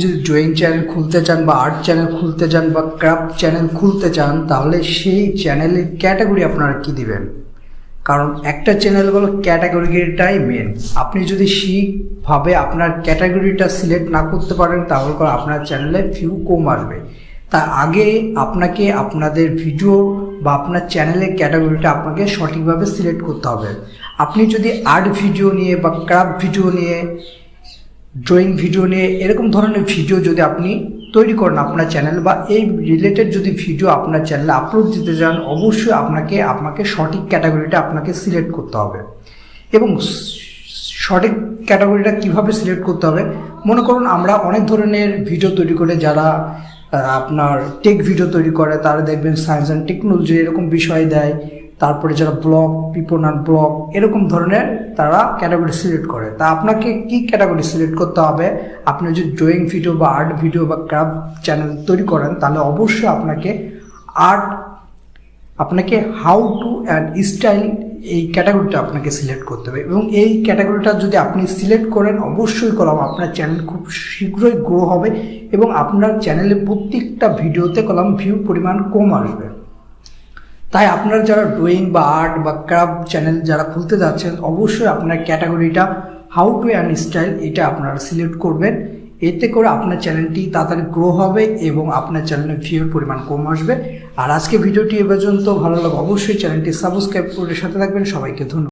যদি drawing channel খুলতে চান বা আর্ট চ্যানেল খুলতে চান বা ক্রাফট চ্যানেল খুলতে চান, তাহলে সেই চ্যানেলের ক্যাটাগরি আপনারা কি দিবেন? কারণ একটা চ্যানেল হলো ক্যাটাগরিটাই মেন। আপনি যদি সেইভাবে আপনার ক্যাটাগরিটা সিলেক্ট না করতে পারেন, তাহলে আপনার চ্যানেলে ভিউ কম আসবে। তা আগে আপনাকে আপনাদের ভিডিও বা আপনার চ্যানেলের ক্যাটাগরিটা আপনাকে সঠিকভাবে সিলেক্ট করতে হবে। আপনি যদি আর্ট ভিডিও নিয়ে বা ক্রাফট ভিডিও নিয়ে, ড্রয়িং ভিডিও নিয়ে এরকম ধরনের ভিডিও যদি আপনি তৈরি করেন আপনার চ্যানেল, বা এই রিলেটেড যদি ভিডিও আপনার চ্যানেলে আপলোড দিতে চান, অবশ্যই আপনাকে সঠিক ক্যাটাগরিটা আপনাকে সিলেক্ট করতে হবে। এবং সঠিক ক্যাটাগরিটা কিভাবে সিলেক্ট করতে হবে, মনে করুন আমরা অনেক ধরনের ভিডিও তৈরি করে, যারা আপনার টেক ভিডিও তৈরি করে তারা দেখবেন সায়েন্স অ্যান্ড টেকনোলজি এরকম বিষয় দেয়, তারপরে যারা ব্লগ, পিপনার ব্লগ এরকম ধরনের তারা ক্যাটাগরি সিলেক্ট করে। তা আপনাকে কি ক্যাটাগরি সিলেক্ট করতে হবে? আপনি যদি ড্রয়িং ভিডিও বা আর্ট ভিডিও বা ক্রাফট চ্যানেল তৈরি করেন, তাহলে অবশ্যই আপনাকে হাউ টু অ্যান্ড স্টাইল এই ক্যাটাগরিটা আপনাকে সিলেক্ট করতে হবে। এবং এই ক্যাটাগরিটা যদি আপনি সিলেক্ট করেন, অবশ্যই আপনার চ্যানেল খুব শীঘ্রই গ্রো হবে এবং আপনার চ্যানেলে প্রত্যেকটা ভিডিওতে ভিউ পরিমাণ কম আসবে। তাই আপনারা যারা ড্রয়িং বা আর্ট বা ক্রাফট চ্যানেল যারা খুলতে যাচ্ছেন, অবশ্যই আপনার ক্যাটাগরিটা হাউ টু অ্যান্ড স্টাইল এটা আপনারা সিলেক্ট করবেন। এতে করে আপনার চ্যানেলটি তাড়াতাড়ি গ্রো হবে এবং আপনার চ্যানেলে ভিউর পরিমাণ কম আসবে। আর আজকে ভিডিওটি এ পর্যন্ত ভালো লাগে, অবশ্যই চ্যানেলটি সাবস্ক্রাইব করে সাথে থাকবেন। সবাইকে ধন্যবাদ।